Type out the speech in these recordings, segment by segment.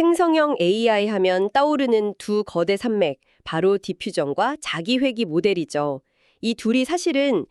생성형 AI 하면 떠오르는 두 거대 산맥, 바로 디퓨전과 자기회귀 모델이죠. 이 둘이 사실은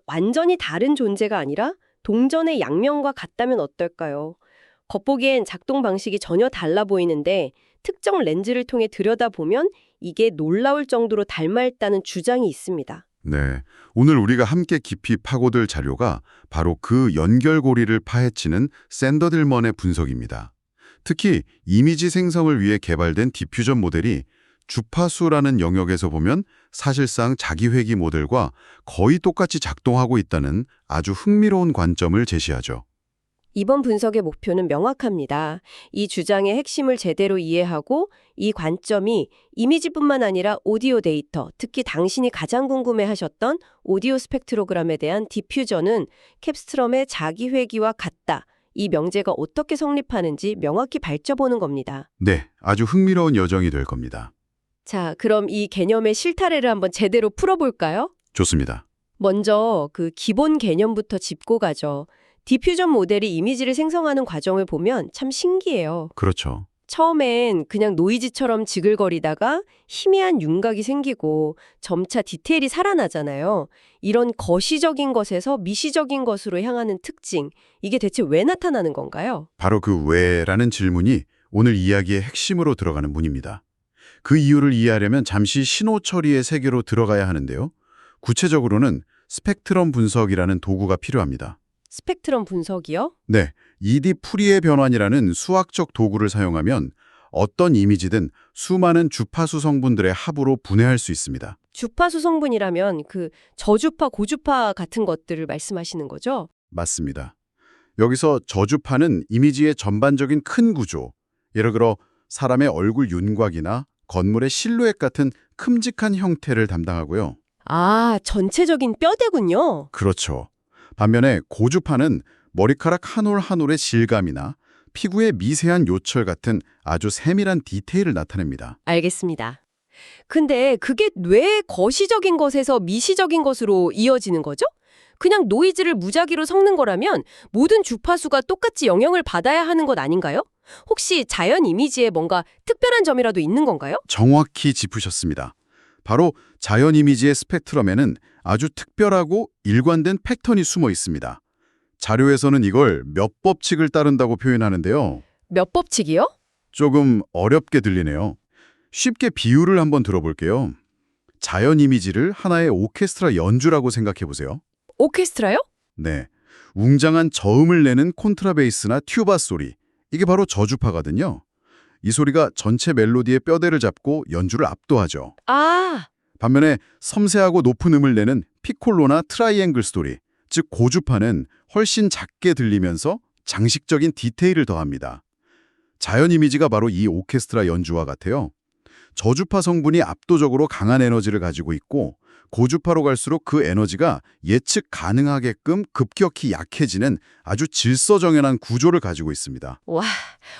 완전히 다른 존재가 아니라 동전의 양면과 같다면 어떨까요? 겉보기엔 작동 방식이 전혀 달라 보이는데 특정 렌즈를 통해 들여다보면 이게 놀라울 정도로 닮아있다는 주장이 있습니다. 네, 오늘 우리가 함께 깊이 파고들 자료가 바로 그 연결고리를 파헤치는 샌더딜먼의 분석입니다. 특히 이미지 생성을 위해 개발된 디퓨전 모델이 주파수라는 영역에서 보면 사실상 자기회귀 모델과 거의 똑같이 작동하고 있다는 아주 흥미로운 관점을 제시하죠. 이번 분석의 목표는 명확합니다. 이 주장의 핵심을 제대로 이해하고 이 관점이 이미지뿐만 아니라 오디오 데이터, 특히 당신이 가장 궁금해하셨던 오디오 스펙트로그램에 대한 디퓨전은 캡스트럼의 자기회귀와 같다. 이 명제가 어떻게 성립하는지 명확히 밝혀보는 겁니다. 네, 아주 흥미로운 여정이 될 겁니다. 자, 그럼 이 개념의 실타래를 한번 제대로 풀어볼까요? 좋습니다. 먼저 그 기본 개념부터 짚고 가죠. 디퓨전 모델이 이미지를 생성하는 과정을 보면 참 신기해요. 그렇죠. 처음엔 그냥 노이즈처럼 지글거리다가 희미한 윤곽이 생기고 점차 디테일이 살아나잖아요. 이런 거시적인 것에서 미시적인 것으로 향하는 특징, 이게 대체 왜 나타나는 건가요? 바로 그 왜라는 질문이 오늘 이야기의 핵심으로 들어가는 문입니다. 그 이유를 이해하려면 잠시 신호 처리의 세계로 들어가야 하는데요. 구체적으로는 스펙트럼 분석이라는 도구가 필요합니다. 스펙트럼 분석이요? 네, ED 풀이의 변환이라는 수학적 도구를 사용하면 어떤 이미지든 수많은 주파수 성분들의 합으로 분해할 수 있습니다. 주파수 성분이라면 그 저주파, 고주파 같은 것들을 말씀하시는 거죠? 맞습니다. 여기서 저주파는 이미지의 전반적인 큰 구조, 예를 들어 사람의 얼굴 윤곽이나 건물의 실루엣 같은 큼직한 형태를 담당하고요. 아, 전체적인 뼈대군요. 그렇죠. 반면에 고주파는 머리카락 한 올 한 올의 질감이나 피부의 미세한 요철 같은 아주 세밀한 디테일을 나타냅니다. 알겠습니다. 근데 그게 왜 거시적인 것에서 미시적인 것으로 이어지는 거죠? 그냥 노이즈를 무작위로 섞는 거라면 모든 주파수가 똑같이 영향을 받아야 하는 것 아닌가요? 혹시 자연 이미지에 뭔가 특별한 점이라도 있는 건가요? 정확히 짚으셨습니다. 바로 자연 이미지의 스펙트럼에는 아주 특별하고 일관된 패턴이 숨어 있습니다. 자료에서는 이걸 몇 법칙을 따른다고 표현하는데요. 몇 법칙이요? 조금 어렵게 들리네요. 쉽게 비유를 한번 들어볼게요. 자연 이미지를 하나의 오케스트라 연주라고 생각해 보세요. 오케스트라요? 네, 웅장한 저음을 내는 콘트라베이스나 튜바 소리, 이게 바로 저주파거든요. 이 소리가 전체 멜로디의 뼈대를 잡고 연주를 압도하죠. 아, 반면에 섬세하고 높은 음을 내는 피콜로나 트라이앵글 소리, 즉 고주파는 훨씬 작게 들리면서 장식적인 디테일을 더합니다. 자연 이미지가 바로 이 오케스트라 연주와 같아요. 저주파 성분이 압도적으로 강한 에너지를 가지고 있고 고주파로 갈수록 그 에너지가 예측 가능하게끔 급격히 약해지는 아주 질서정연한 구조를 가지고 있습니다. 와,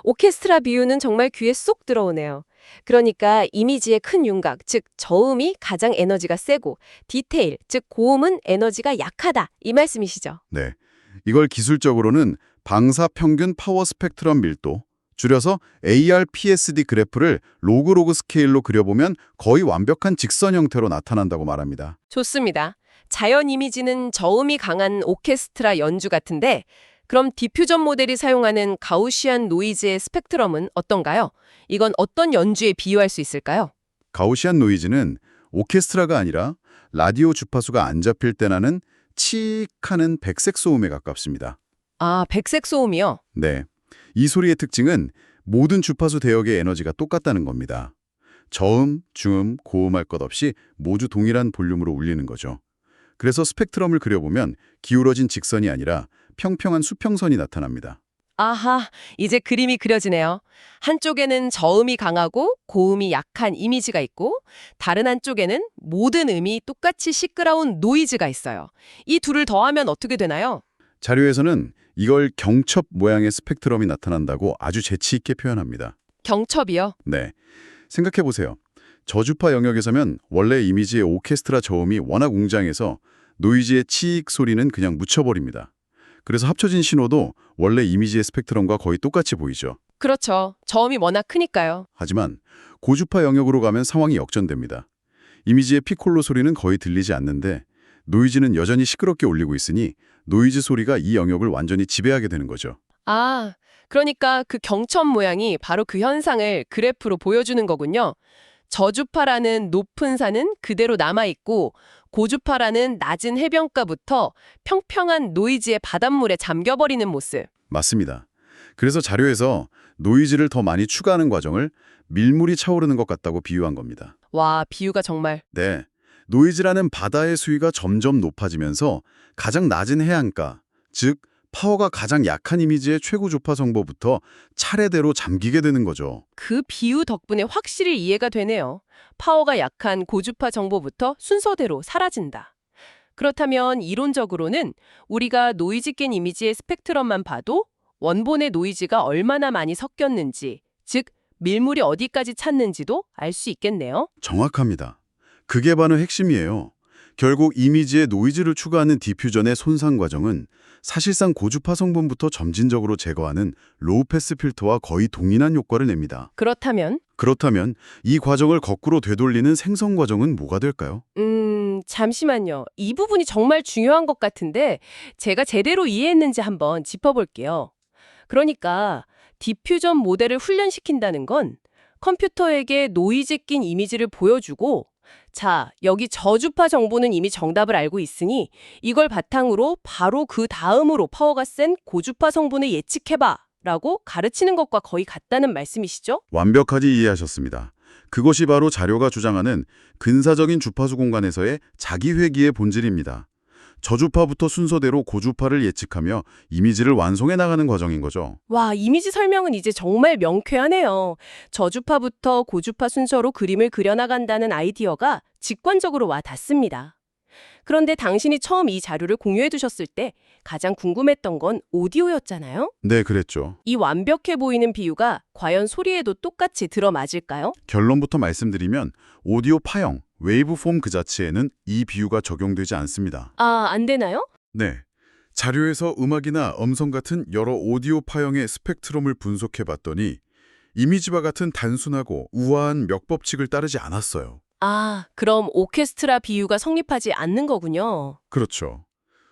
오케스트라 비유는 정말 귀에 쏙 들어오네요. 그러니까 이미지의 큰 윤곽, 즉 저음이 가장 에너지가 세고 디테일, 즉 고음은 에너지가 약하다. 이 말씀이시죠? 네, 이걸 기술적으로는 방사평균 파워 스펙트럼 밀도, 줄여서 ARPSD 그래프를 로그 스케일로 그려보면 거의 완벽한 직선 형태로 나타난다고 말합니다. 좋습니다. 자연 이미지는 저음이 강한 오케스트라 연주 같은데 그럼 디퓨전 모델이 사용하는 가우시안 노이즈의 스펙트럼은 어떤가요? 이건 어떤 연주에 비유할 수 있을까요? 가우시안 노이즈는 오케스트라가 아니라 라디오 주파수가 안 잡힐 때 나는 치익 하는 백색 소음에 가깝습니다. 아, 백색 소음이요? 네, 이 소리의 특징은 모든 주파수 대역의 에너지가 똑같다는 겁니다. 저음, 중음, 고음 할 것 없이 모두 동일한 볼륨으로 울리는 거죠. 그래서 스펙트럼을 그려보면 기울어진 직선이 아니라 평평한 수평선이 나타납니다. 아하, 이제 그림이 그려지네요. 한쪽에는 저음이 강하고 고음이 약한 이미지가 있고 다른 한쪽에는 모든 음이 똑같이 시끄러운 노이즈가 있어요. 이 둘을 더하면 어떻게 되나요? 자료에서는 이걸 경첩 모양의 스펙트럼이 나타난다고 아주 재치 있게 표현합니다. 경첩이요? 네, 생각해보세요. 저주파 영역에서면 원래 이미지의 오케스트라 저음이 워낙 웅장해서 노이즈의 치익 소리는 그냥 묻혀버립니다. 그래서 합쳐진 신호도 원래 이미지의 스펙트럼과 거의 똑같이 보이죠. 그렇죠. 저음이 워낙 크니까요. 하지만 고주파 영역으로 가면 상황이 역전됩니다. 이미지의 피콜로 소리는 거의 들리지 않는데 노이즈는 여전히 시끄럽게 울리고 있으니 노이즈 소리가 이 영역을 완전히 지배하게 되는 거죠. 아, 그러니까 그 경첩 모양이 바로 그 현상을 그래프로 보여주는 거군요. 저주파라는 높은 산은 그대로 남아있고 고주파라는 낮은 해변가부터 평평한 노이즈의 바닷물에 잠겨버리는 모습. 맞습니다. 그래서 자료에서 노이즈를 더 많이 추가하는 과정을 밀물이 차오르는 것 같다고 비유한 겁니다. 와, 비유가 정말. 네, 노이즈라는 바다의 수위가 점점 높아지면서 가장 낮은 해안가, 즉 파워가 가장 약한 이미지의 최고 주파 정보부터 차례대로 잠기게 되는 거죠. 그 비유 덕분에 확실히 이해가 되네요. 파워가 약한 고주파 정보부터 순서대로 사라진다. 그렇다면 이론적으로는 우리가 노이즈 깬 이미지의 스펙트럼만 봐도 원본의 노이즈가 얼마나 많이 섞였는지, 즉 밀물이 어디까지 찼는지도 알 수 있겠네요. 정확합니다. 그게 바로 핵심이에요. 결국 이미지에 노이즈를 추가하는 디퓨전의 손상 과정은 사실상 고주파 성분부터 점진적으로 제거하는 로우 패스 필터와 거의 동일한 효과를 냅니다. 그렇다면 이 과정을 거꾸로 되돌리는 생성 과정은 뭐가 될까요? 잠시만요. 이 부분이 정말 중요한 것 같은데 제가 제대로 이해했는지 한번 짚어볼게요. 그러니까 디퓨전 모델을 훈련시킨다는 건 컴퓨터에게 노이즈 낀 이미지를 보여주고 자, 여기 저주파 정보는 이미 정답을 알고 있으니 이걸 바탕으로 바로 그 다음으로 파워가 센 고주파 성분을 예측해봐 라고 가르치는 것과 거의 같다는 말씀이시죠? 완벽하게 이해하셨습니다. 그것이 바로 자료가 주장하는 근사적인 주파수 공간에서의 자기회귀의 본질입니다. 저주파부터 순서대로 고주파를 예측하며 이미지를 완성해 나가는 과정인 거죠. 와, 이미지 설명은 이제 정말 명쾌하네요. 저주파부터 고주파 순서로 그림을 그려나간다는 아이디어가 직관적으로 와 닿습니다. 그런데 당신이 처음 이 자료를 공유해 두셨을 때 가장 궁금했던 건 오디오였잖아요? 네, 그랬죠. 이 완벽해 보이는 비유가 과연 소리에도 똑같이 들어맞을까요? 결론부터 말씀드리면 오디오 파형, 웨이브폼 그 자체에는 이 비유가 적용되지 않습니다. 아, 안 되나요? 네. 자료에서 음악이나 음성 같은 여러 오디오 파형의 스펙트럼을 분석해 봤더니 이미지와 같은 단순하고 우아한 몇 법칙을 따르지 않았어요. 아, 그럼 오케스트라 비유가 성립하지 않는 거군요. 그렇죠.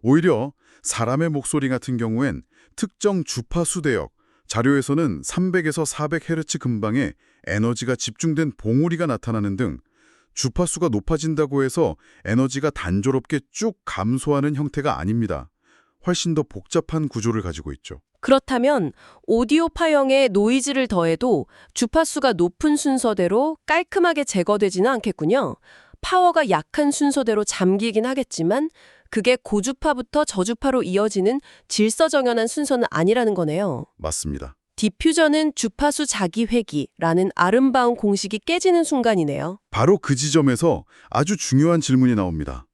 오히려 사람의 목소리 같은 경우엔 특정 주파수 대역, 자료에서는 300에서 400Hz 근방에 에너지가 집중된 봉우리가 나타나는 등 주파수가 높아진다고 해서 에너지가 단조롭게 쭉 감소하는 형태가 아닙니다. 훨씬 더 복잡한 구조를 가지고 있죠. 그렇다면 오디오 파형에 노이즈를 더해도 주파수가 높은 순서대로 깔끔하게 제거되지는 않겠군요. 파워가 약한 순서대로 잠기긴 하겠지만 그게 고주파부터 저주파로 이어지는 질서정연한 순서는 아니라는 거네요. 맞습니다. 디퓨전은 주파수 자기회귀라는 아름다운 공식이 깨지는 순간이네요. 바로 그 지점에서 아주 중요한 질문이 나옵니다.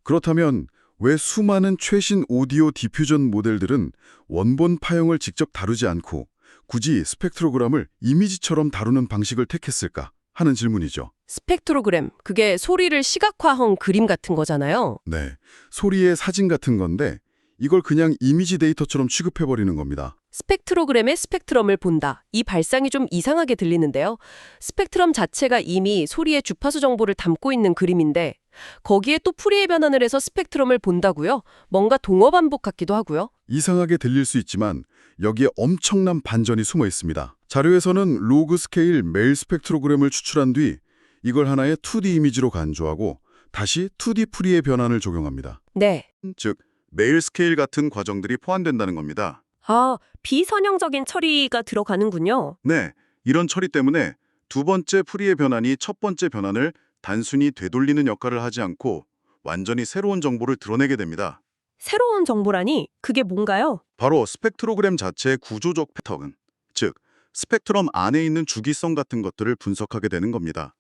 그렇다면 왜 수많은 최신 오디오 디퓨전 모델들은 원본 파형을 직접 다루지 않고 굳이 스펙트로그램을 이미지처럼 다루는 방식을 택했을까 하는 질문이죠. 스펙트로그램, 그게 소리를 시각화한 그림 같은 거잖아요. 네, 소리의 사진 같은 건데 이걸 그냥 이미지 데이터처럼 취급해버리는 겁니다. 스펙트로그램의 스펙트럼을 본다. 이 발상이 좀 이상하게 들리는데요. 스펙트럼 자체가 이미 소리의 주파수 정보를 담고 있는 그림인데 거기에 또 푸리에 변환을 해서 스펙트럼을 본다고요? 뭔가 동어 반복 같기도 하고요. 이상하게 들릴 수 있지만 여기에 엄청난 반전이 숨어 있습니다. 자료에서는 로그 스케일 메일 스펙트로그램을 추출한 뒤 이걸 하나의 2D 이미지로 간주하고 다시 2D 푸리의 변환을 적용합니다. 네. 즉, 메일 스케일 같은 과정들이 포함된다는 겁니다. 아, 비선형적인 처리가 들어가는군요. 네, 이런 처리 때문에 두 번째 푸리의 변환이 첫 번째 변환을 단순히 되돌리는 역할을 하지 않고 완전히 새로운 정보를 드러내게 됩니다. 새로운 정보라니 그게 뭔가요? 바로 스펙트로그램 자체의 구조적 패턴, 즉 스펙트럼 안에 있는 주기성 같은 것들을 분석하게 되는 겁니다.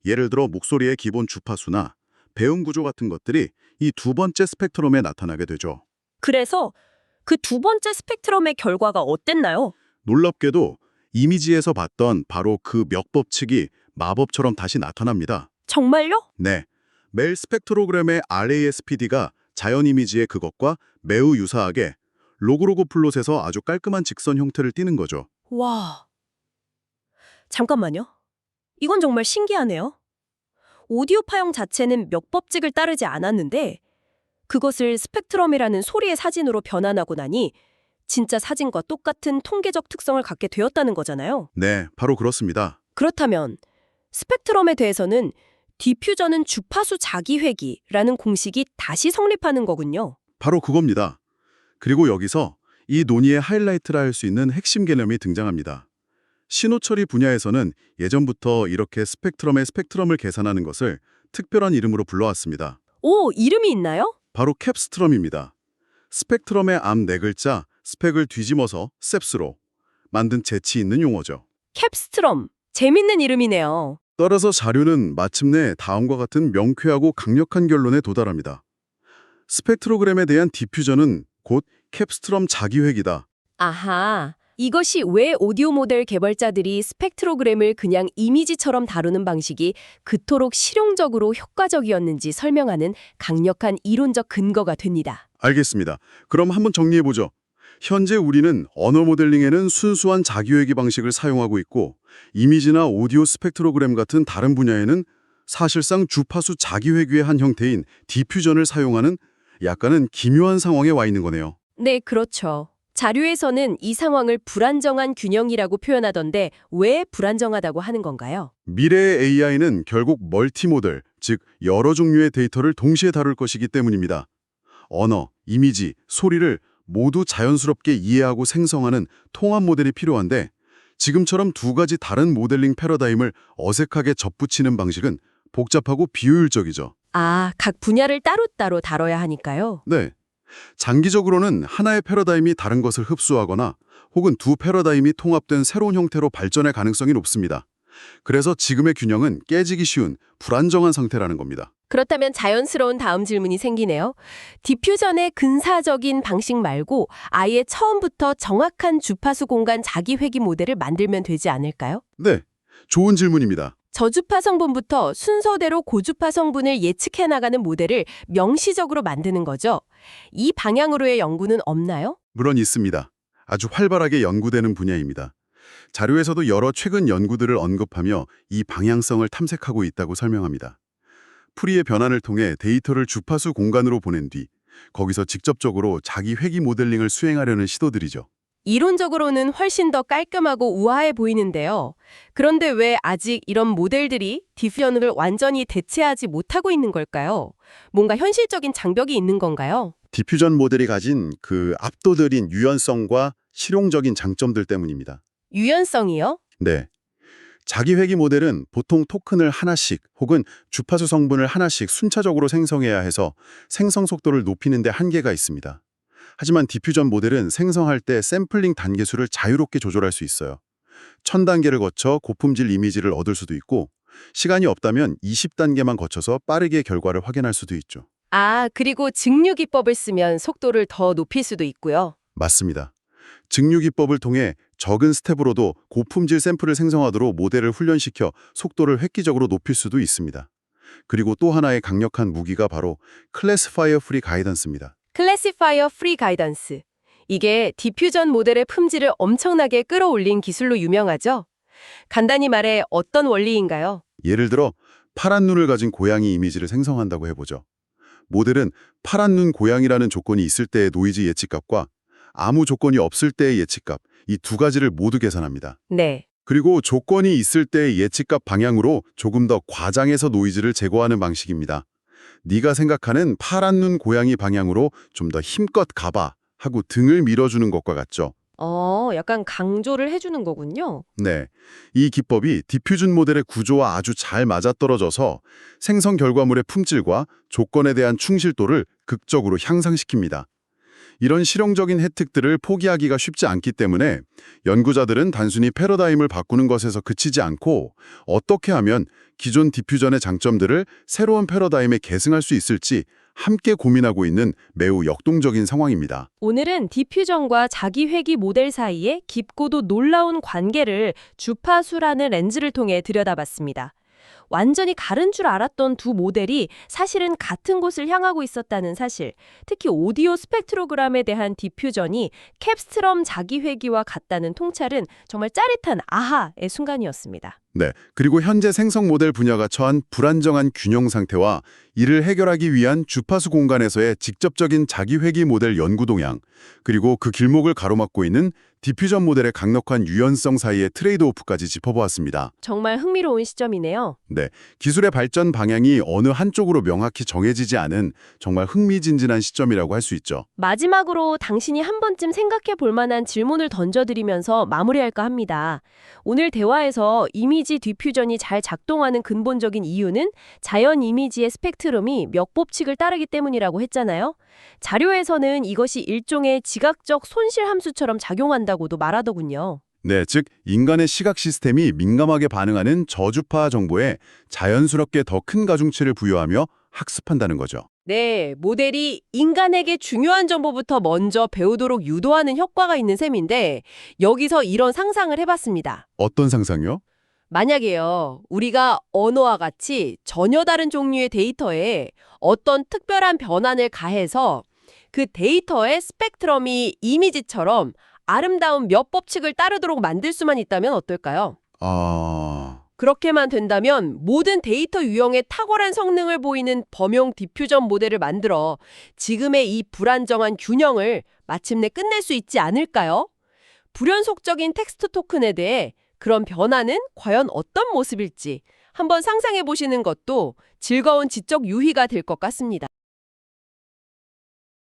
예를 들어 목소리의 기본 주파수나 배음 구조 같은 것들이 이 두 번째 스펙트럼에 나타나게 되죠. 그래서 그 두 번째 스펙트럼의 결과가 어땠나요? 놀랍게도 이미지에서 봤던 바로 그 몇 법칙이 마법처럼 다시 나타납니다. 정말요? 네, 멜 스펙트로그램의 RASPD가 자연 이미지의 그것과 매우 유사하게 로그로그 플롯에서 아주 깔끔한 직선 형태를 띠는 거죠. 와, 잠깐만요. 이건 정말 신기하네요. 오디오 파형 자체는 몇 법칙을 따르지 않았는데 그것을 스펙트럼이라는 소리의 사진으로 변환하고 나니 진짜 사진과 똑같은 통계적 특성을 갖게 되었다는 거잖아요. 네, 바로 그렇습니다. 그렇다면 스펙트럼에 대해서는 디퓨전은 주파수 자기회귀라는 공식이 다시 성립하는 거군요. 바로 그겁니다. 그리고 여기서 이 논의의 하이라이트라 할 수 있는 핵심 개념이 등장합니다. 신호처리 분야에서는 예전부터 이렇게 스펙트럼의 스펙트럼을 계산하는 것을 특별한 이름으로 불러왔습니다. 오, 이름이 있나요? 바로 캡스트럼입니다. 스펙트럼의 앞 네 글자 스펙을 뒤집어서 셉스로 만든 재치 있는 용어죠. 캡스트럼. 재밌는 이름이네요. 따라서 자료는 마침내 다음과 같은 명쾌하고 강력한 결론에 도달합니다. 스펙트로그램에 대한 디퓨전은 곧 캡스트럼 자기회귀다. 아하. 이것이 왜 오디오 모델 개발자들이 스펙트로그램을 그냥 이미지처럼 다루는 방식이 그토록 실용적으로 효과적이었는지 설명하는 강력한 이론적 근거가 됩니다. 알겠습니다. 그럼 한번 정리해보죠. 현재 우리는 언어 모델링에는 순수한 자기회귀 방식을 사용하고 있고 이미지나 오디오 스펙트로그램 같은 다른 분야에는 사실상 주파수 자기회귀의 한 형태인 디퓨전을 사용하는 약간은 기묘한 상황에 와 있는 거네요. 네, 그렇죠. 자료에서는 이 상황을 불안정한 균형이라고 표현하던데 왜 불안정하다고 하는 건가요? 미래의 AI는 결국 멀티모델, 즉 여러 종류의 데이터를 동시에 다룰 것이기 때문입니다. 언어, 이미지, 소리를 모두 자연스럽게 이해하고 생성하는 통합 모델이 필요한데 지금처럼 두 가지 다른 모델링 패러다임을 어색하게 접붙이는 방식은 복잡하고 비효율적이죠. 아, 각 분야를 따로따로 다뤄야 하니까요. 네. 장기적으로는 하나의 패러다임이 다른 것을 흡수하거나 혹은 두 패러다임이 통합된 새로운 형태로 발전할 가능성이 높습니다. 그래서 지금의 균형은 깨지기 쉬운 불안정한 상태라는 겁니다. 그렇다면 자연스러운 다음 질문이 생기네요. 디퓨전의 근사적인 방식 말고 아예 처음부터 정확한 주파수 공간 자기회귀 모델을 만들면 되지 않을까요? 네, 좋은 질문입니다. 저주파 성분부터 순서대로 고주파 성분을 예측해 나가는 모델을 명시적으로 만드는 거죠. 이 방향으로의 연구는 없나요? 물론 있습니다. 아주 활발하게 연구되는 분야입니다. 자료에서도 여러 최근 연구들을 언급하며 이 방향성을 탐색하고 있다고 설명합니다. 풀이의 변환을 통해 데이터를 주파수 공간으로 보낸 뒤 거기서 직접적으로 자기 회귀 모델링을 수행하려는 시도들이죠. 이론적으로는 훨씬 더 깔끔하고 우아해 보이는데요. 그런데 왜 아직 이런 모델들이 디퓨전을 완전히 대체하지 못하고 있는 걸까요? 뭔가 현실적인 장벽이 있는 건가요? 디퓨전 모델이 가진 그 압도적인 유연성과 실용적인 장점들 때문입니다. 유연성이요? 네. 자기 회귀 모델은 보통 토큰을 하나씩 혹은 주파수 성분을 하나씩 순차적으로 생성해야 해서 생성 속도를 높이는 데 한계가 있습니다. 하지만 디퓨전 모델은 생성할 때 샘플링 단계수를 자유롭게 조절할 수 있어요. 1000단계를 거쳐 고품질 이미지를 얻을 수도 있고 시간이 없다면 20단계만 거쳐서 빠르게 결과를 확인할 수도 있죠. 아, 그리고 증류 기법을 쓰면 속도를 더 높일 수도 있고요. 맞습니다. 증류 기법을 통해 적은 스텝으로도 고품질 샘플을 생성하도록 모델을 훈련시켜 속도를 획기적으로 높일 수도 있습니다. 그리고 또 하나의 강력한 무기가 바로 클래시파이어 프리 가이던스입니다. 클래시파이어 프리 가이던스. 이게 디퓨전 모델의 품질을 엄청나게 끌어올린 기술로 유명하죠? 간단히 말해 어떤 원리인가요? 예를 들어 파란 눈을 가진 고양이 이미지를 생성한다고 해보죠. 모델은 파란 눈 고양이라는 조건이 있을 때의 노이즈 예측값과 아무 조건이 없을 때의 예측값, 이 두 가지를 모두 계산합니다. 네. 그리고 조건이 있을 때의 예측값 방향으로 조금 더 과장해서 노이즈를 제거하는 방식입니다. 네가 생각하는 파란 눈 고양이 방향으로 좀 더 힘껏 가봐 하고 등을 밀어주는 것과 같죠. 약간 강조를 해주는 거군요. 네, 이 기법이 디퓨전 모델의 구조와 아주 잘 맞아떨어져서 생성 결과물의 품질과 조건에 대한 충실도를 극적으로 향상시킵니다. 이런 실용적인 혜택들을 포기하기가 쉽지 않기 때문에 연구자들은 단순히 패러다임을 바꾸는 것에서 그치지 않고 어떻게 하면 기존 디퓨전의 장점들을 새로운 패러다임에 계승할 수 있을지 함께 고민하고 있는 매우 역동적인 상황입니다. 오늘은 디퓨전과 자기회귀 모델 사이의 깊고도 놀라운 관계를 주파수라는 렌즈를 통해 들여다봤습니다. 완전히 다른 줄 알았던 두 모델이 사실은 같은 곳을 향하고 있었다는 사실, 특히 오디오 스펙트로그램에 대한 디퓨전이 캡스트럼 자기회귀와 같다는 통찰은 정말 짜릿한 아하의 순간이었습니다. 네, 그리고 현재 생성 모델 분야가 처한 불안정한 균형 상태와 이를 해결하기 위한 주파수 공간에서의 직접적인 자기회귀 모델 연구 동향, 그리고 그 길목을 가로막고 있는 디퓨전 모델의 강력한 유연성 사이의 트레이드오프까지 짚어보았습니다. 정말 흥미로운 시점이네요. 네, 기술의 발전 방향이 어느 한쪽으로 명확히 정해지지 않은 정말 흥미진진한 시점이라고 할 수 있죠. 마지막으로 당신이 한 번쯤 생각해 볼 만한 질문을 던져드리면서 마무리할까 합니다. 오늘 대화에서 이미지 디퓨전이 잘 작동하는 근본적인 이유는 자연 이미지의 스펙트럼이 몇 법칙을 따르기 때문이라고 했잖아요. 자료에서는 이것이 일종의 지각적 손실 함수처럼 작용한다고도 말하더군요. 네, 즉 인간의 시각 시스템이 민감하게 반응하는 저주파 정보에 자연스럽게 더 큰 가중치를 부여하며 학습한다는 거죠. 네, 모델이 인간에게 중요한 정보부터 먼저 배우도록 유도하는 효과가 있는 셈인데 여기서 이런 상상을 해봤습니다. 어떤 상상이요? 만약에요, 우리가 언어와 같이 전혀 다른 종류의 데이터에 어떤 특별한 변환을 가해서 그 데이터의 스펙트럼이 이미지처럼 아름다운 몇 법칙을 따르도록 만들 수만 있다면 어떨까요? 그렇게만 된다면 모든 데이터 유형의 탁월한 성능을 보이는 범용 디퓨전 모델을 만들어 지금의 이 불안정한 균형을 마침내 끝낼 수 있지 않을까요? 불연속적인 텍스트 토큰에 대해 그런 변화는 과연 어떤 모습일지 한번 상상해 보시는 것도 즐거운 지적 유희가 될 것 같습니다.